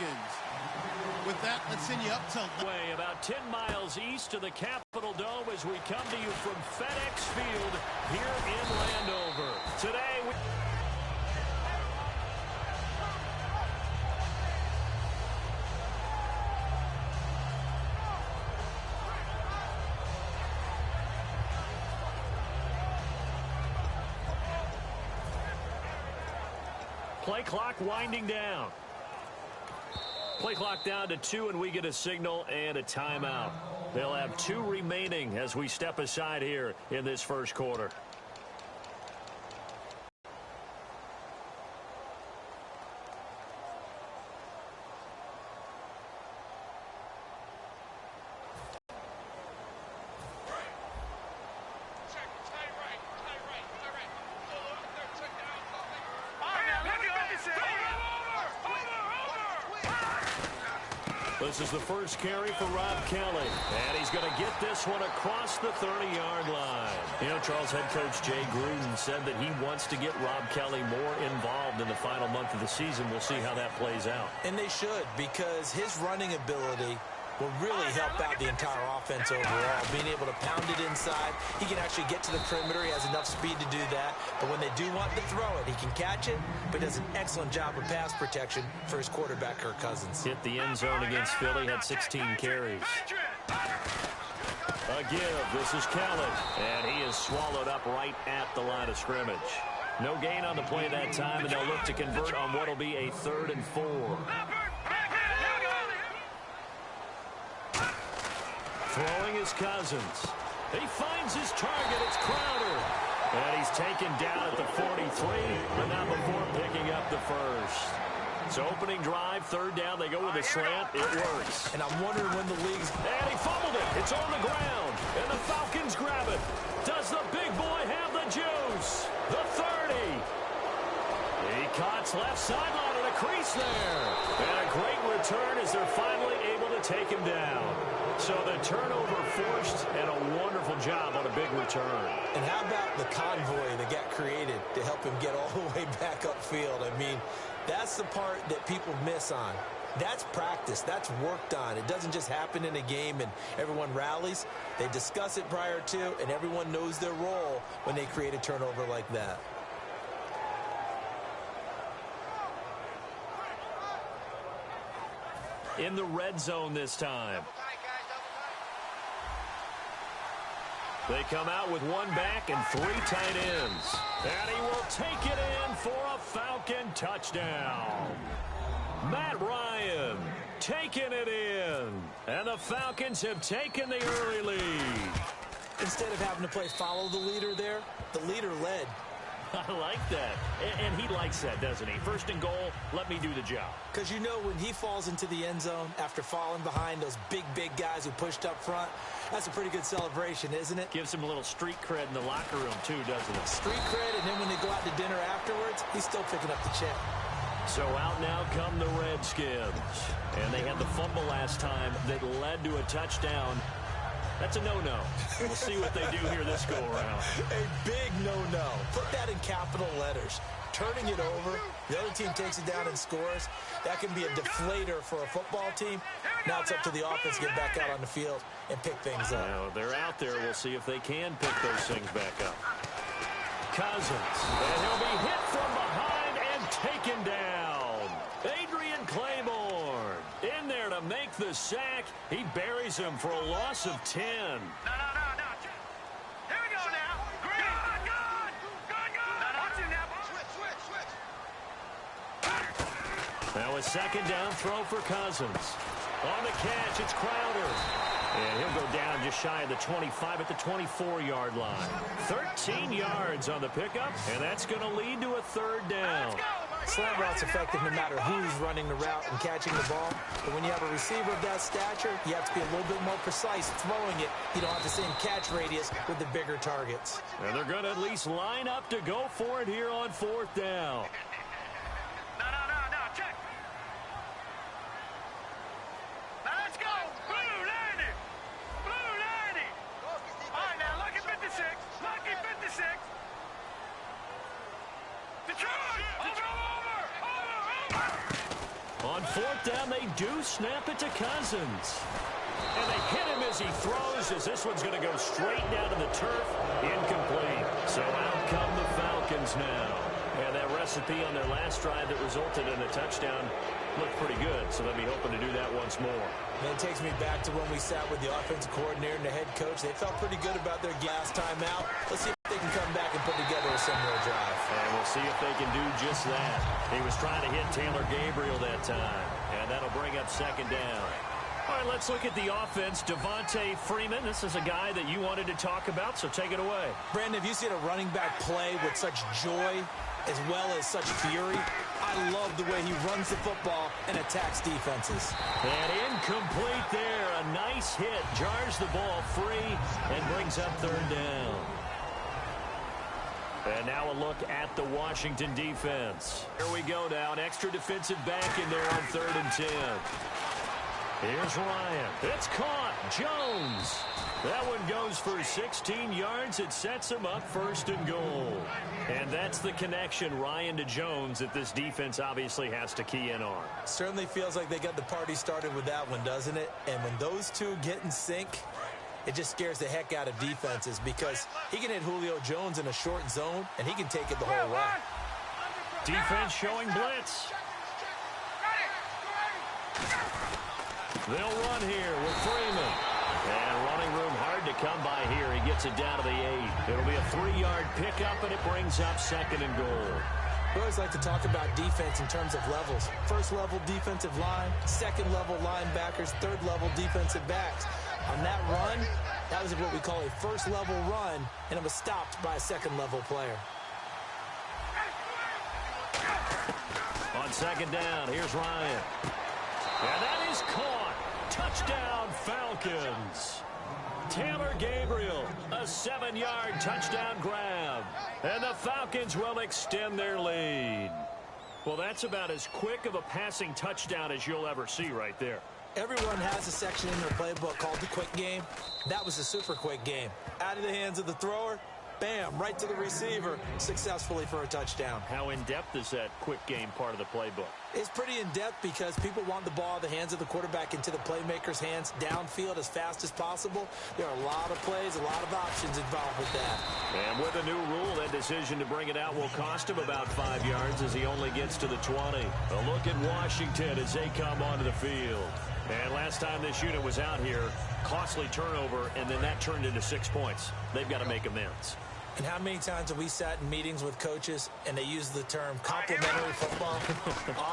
Redskins. With that, let's send you up to way about 10 miles east of the Capitol Dome as we come to you from FedEx Field here in Landover. Today, play clock winding down. Play clock down to 2, and we get a signal and a timeout. They'll have 2 remaining as we step aside here in this first quarter. This is the first carry for Rob Kelly, and he's going to get this one across the 30-yard line. You know, Charles, head coach Jay Gruden said that he wants to get Rob Kelly more involved in the final month of the season. We'll see how that plays out. And they should, because his running ability will really help out the entire offense overall. Being able to pound it inside, he can actually get to the perimeter. He has enough speed to do that. But when they do want to throw it, he can catch it, but does an excellent job of pass protection for his quarterback, Kirk Cousins. Hit the end zone against Philly, had 16 carries. A give, this is Kelly, and he is swallowed up right at the line of scrimmage. No gain on the play that time, and they'll look to convert on what will be a 3rd and 4. Throwing is Cousins. He finds his target. It's Crowder. And he's taken down at the 43, but not before picking up the first. So opening drive, 3rd down. They go with a slant. It works. And I'm wondering when the league's... And he fumbled it. It's on the ground. And the Falcons grab it. Does the big boy have the juice? The 30. He cuts left sideline and a crease there. And a great return as they're finally able to take him down. So the turnover forced and a wonderful job on a big return. And how about the convoy that got created to help him get all the way back upfield? I mean, that's the part that people miss on. That's practice. That's worked on. It doesn't just happen in a game and everyone rallies. They discuss it prior to, and everyone knows their role when they create a turnover like that. In the red zone this time. They come out with 1 back and 3 tight ends. And he will take it in for a Falcon touchdown. Matt Ryan taking it in. And the Falcons have taken the early lead. Instead of having to play follow the leader there, the leader led. I like that. And he likes that, doesn't he? 1st and goal, let me do the job. Because you know when he falls into the end zone after falling behind those big guys who pushed up front, that's a pretty good celebration, isn't it? Gives him a little street cred in the locker room, too, doesn't it? Street cred, and then when they go out to dinner afterwards, he's still picking up the check. So out now come the Redskins. And they had the fumble last time that led to a touchdown. That's a no-no. We'll see what they do here this go-around. A big no-no. Put that in capital letters. Turning it over, the other team takes it down and scores. That can be a deflator for a football team. Now it's up to the offense to get back out on the field and pick things up. Now, they're out there. We'll see if they can pick those things back up. Cousins. And he'll be hit from behind and taken down. Adrian Claiborne in there to make the sack. He buries him for a loss of 10. No. Here we go now. Good. Watch him now. Switch. Now a 2nd down throw for Cousins. On the catch, it's Crowder. And he'll go down just shy of the 25 at the 24-yard line. 13 yards on the pickup, and that's going to lead to a 3rd down. Slant route's effective no matter who's running the route and catching the ball. But when you have a receiver of that stature, you have to be a little bit more precise throwing it. You don't have the same catch radius with the bigger targets. And they're going to at least line up to go for it here on 4th down. No. Check. Now let's go. Blue landing. All right, now lucky 56. Lucky 56. Detroit. Over. On fourth down, they do snap it to Cousins. And they hit him as he throws, as this one's going to go straight down to the turf. Incomplete. So out come the Falcons now. And that recipe on their last drive that resulted in a touchdown looked pretty good, so they'll be hoping to do that once more. And it takes me back to when we sat with the offensive coordinator and the head coach. They felt pretty good about their last time out. Let's see if they can come back and put together a similar drive. And we'll see if they can do just that. He was trying to hit Taylor Gabriel that time, and that'll bring up second down. All right, let's look at the offense. Devontae Freeman, this is a guy that you wanted to talk about, so take it away. Brandon, have you seen a running back play with such joy as well as such fury? I love the way he runs the football and attacks defenses. And incomplete there. A nice hit. Jars the ball free and brings up third down. And now a look at the Washington defense. Here we go now. An extra defensive back in there on 3rd and 10. Here's Ryan. It's caught. Jones. That one goes for 16 yards. It sets him up 1st and goal. And that's the connection, Ryan to Jones, that this defense obviously has to key in on. Certainly feels like they got the party started with that one, doesn't it? And when those two get in sync, it just scares the heck out of defenses because he can hit Julio Jones in a short zone, and he can take it the whole way. Defense showing blitz. They'll run here with Freeman. And running room hard to come by here. He gets it down to the 8. It'll be a 3-yard pickup, and it brings up 2nd and goal. We always like to talk about defense in terms of levels. 1st level defensive line, 2nd level linebackers, 3rd level defensive backs. On that run, that was what we call a 1st level run, and it was stopped by a 2nd level player. On 2nd down, here's Ryan. And that is caught. Touchdown, Falcons. Taylor Gabriel, a 7-yard touchdown grab. And the Falcons will extend their lead. Well, that's about as quick of a passing touchdown as you'll ever see right there. Everyone has a section in their playbook called the quick game. That was a super quick game. Out of the hands of the thrower, bam, right to the receiver, successfully for a touchdown. How in-depth is that quick game part of the playbook? It's pretty in-depth because people want the ball out of the hands of the quarterback into the playmaker's hands downfield as fast as possible. There are a lot of plays, a lot of options involved with that. And with a new rule, that decision to bring it out will cost him about 5 yards as he only gets to the 20. A look at Washington as they come onto the field. And last time this unit was out here, costly turnover, and then that turned into 6 points. They've got to make amends. And how many times have we sat in meetings with coaches and they use the term complementary football?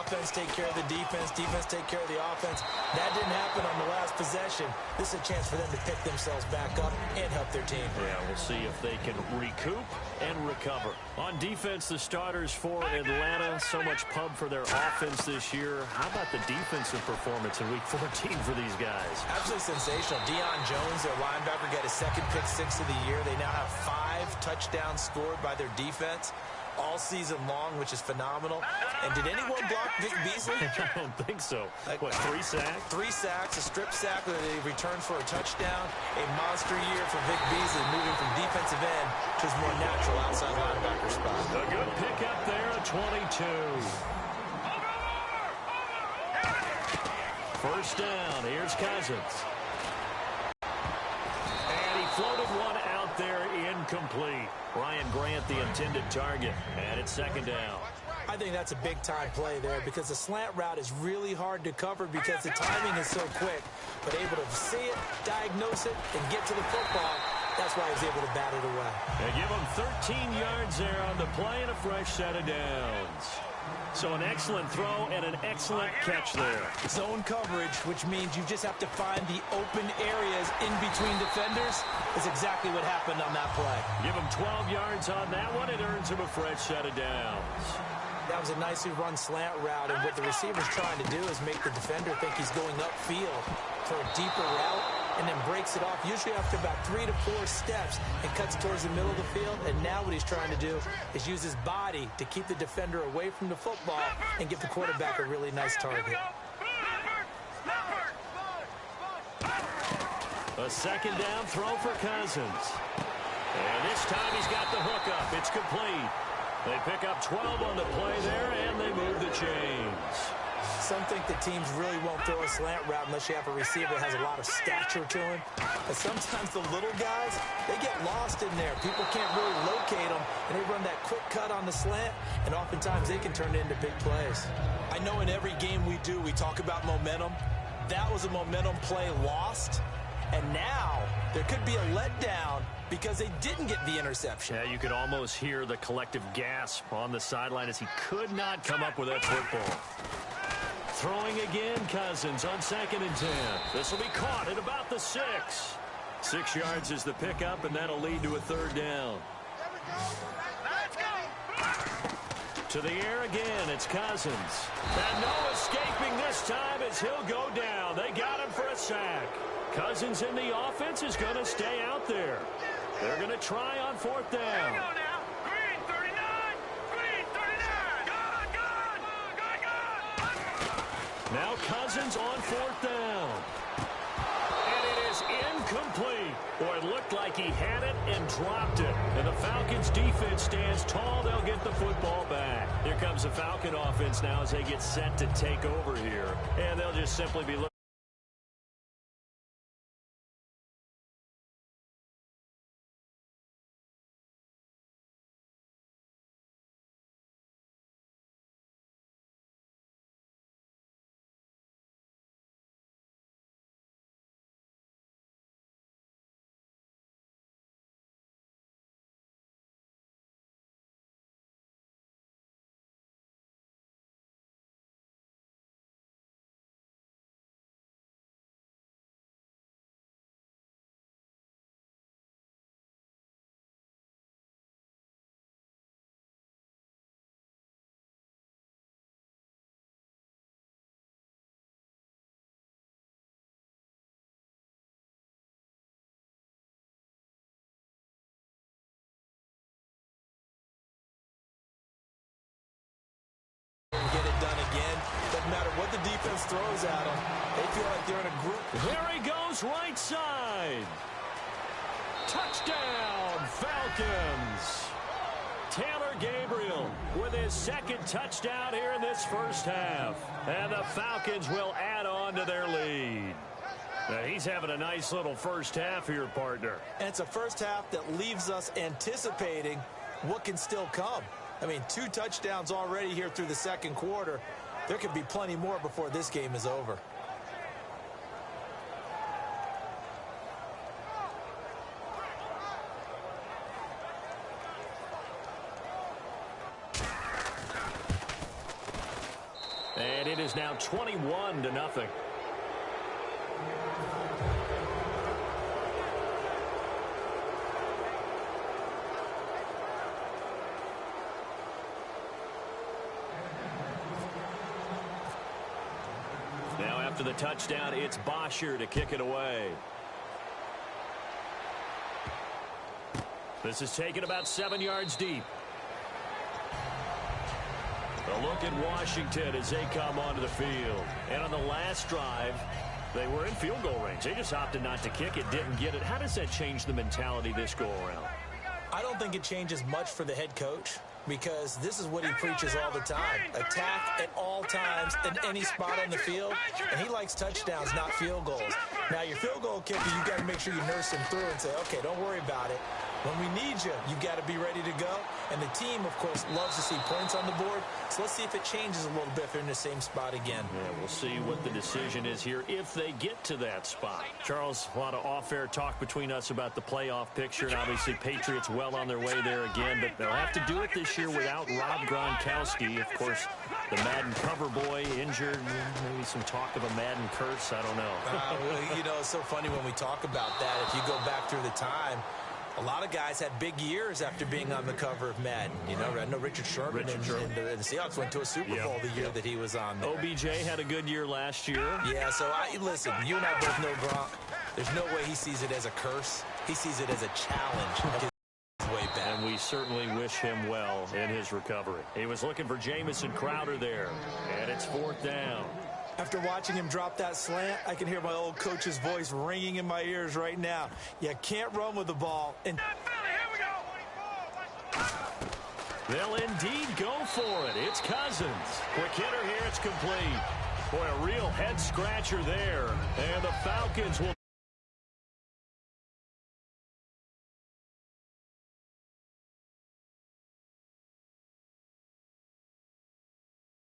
Offense take care of the defense, defense take care of the offense. That didn't happen on the last possession. This is a chance for them to pick themselves back up and help their team. Yeah, we'll see if they can recoup and recover. On defense, the starters for Atlanta, so much pub for their offense this year. How about the defensive performance in Week 14 for these guys? Absolutely sensational. Deion Jones, their linebacker, got his 2nd pick-6 of the year. They now have 5 touchdowns scored by their defense all season long, which is phenomenal. And did anyone block Vic Beasley? I don't think so. What, 3 sacks? 3 sacks, a strip sack that they returned for a touchdown. A monster year for Vic Beasley, moving from defensive end to his more natural outside linebacker spot. A good pickup there at 22. First down. Here's Cousins. And he floated one out there, incomplete. Ryan Grant, the intended target, and it's 2nd down. I think that's a big-time play there because the slant route is really hard to cover because the timing is so quick. But able to see it, diagnose it, and get to the football, that's why he was able to bat it away. They give him 13 yards there on the play and a fresh set of downs. So an excellent throw and an excellent catch there. Zone coverage, which means you just have to find the open areas in between defenders, is exactly what happened on that play. Give him 12 yards on that one. It earns him a fresh set of downs. That was a nicely run slant route, and what the receiver's trying to do is make the defender think he's going upfield for a deeper route, and then breaks it off, usually after about 3 to 4 steps, and cuts towards the middle of the field. And now what he's trying to do is use his body to keep the defender away from the football and give the quarterback a really nice target. A 2nd down throw for Cousins. And this time he's got the hook up. It's complete. They pick up 12 on the play there, and they move the chains. Some think that teams really won't throw a slant route unless you have a receiver that has a lot of stature to him. But sometimes the little guys, they get lost in there. People can't really locate them, and they run that quick cut on the slant, and oftentimes they can turn it into big plays. I know in every game we do, we talk about momentum. That was a momentum play lost, and now there could be a letdown because they didn't get the interception. Yeah, you could almost hear the collective gasp on the sideline as he could not come up with that football. Throwing again, Cousins on 2nd and 10. This will be caught at about the 6. 6 yards is the pickup, and that'll lead to a 3rd down. Let's go. To the air again, it's Cousins. And no escaping this time as he'll go down. They got him for a sack. Cousins in the offense is going to stay out there. They're going to try on 4th There down. we go now. Green 39. Green 39. Gone. Now Cousins on 4th down. And it is incomplete. Boy, it looked like he had it and dropped it. And the Falcons defense stands tall. They'll get the football back. Here comes the Falcon offense now as they get set to take over here. And they'll just simply be looking. Get it done again. Doesn't matter what the defense throws at them. They feel like they're in a group. There he goes, right side. Touchdown, Falcons. Taylor Gabriel with his 2nd touchdown here in this first half. And the Falcons will add on to their lead. Now, he's having a nice little first half here, partner. And it's a first half that leaves us anticipating what can still come. I mean, 2 touchdowns already here through the 2nd quarter. There could be plenty more before this game is over. And it is now 21-0. Now after the touchdown, it's Bosher to kick it away. This is taken about 7 yards deep. A look at Washington as they come onto the field. And on the last drive, they were in field goal range. They just opted not to kick it, didn't get it. How does that change the mentality this go-around? I don't think it changes much for the head coach because this is what he preaches all the time. Attack at all times in any spot on the field, and he likes touchdowns, not field goals. Now, your field goal kicker, you got to make sure you nurse him through and say, okay, don't worry about it. When we need you, you got to be ready to go. And the team, of course, loves to see points on the board. So let's see if it changes a little bit if they're in the same spot again. Yeah, we'll see what the decision is here if they get to that spot. Charles, a lot of off-air talk between us about the playoff picture, and obviously Patriots well on their way there again, but they'll have to do it this year without Rob Gronkowski. Of course, the Madden cover boy injured, maybe some talk of a Madden curse, I don't know. Well, you know, it's so funny when we talk about that. If you go back through the time, a lot of guys had big years after being on the cover of Madden. You know, I know Richard Sherman and the Seahawks went to a Super Bowl the year that he was on there. OBJ had a good year last year. Yeah, so listen, you and I both know Gronk. There's no way he sees it as a curse. He sees it as a challenge. His way back. And we certainly wish him well in his recovery. He was looking for Jamison Crowder there, and it's 4th down. After watching him drop that slant, I can hear my old coach's voice ringing in my ears right now. You can't run with the ball. And They'll indeed go for it. It's Cousins. Quick hitter here. It's complete. Boy, a real head-scratcher there. And the Falcons will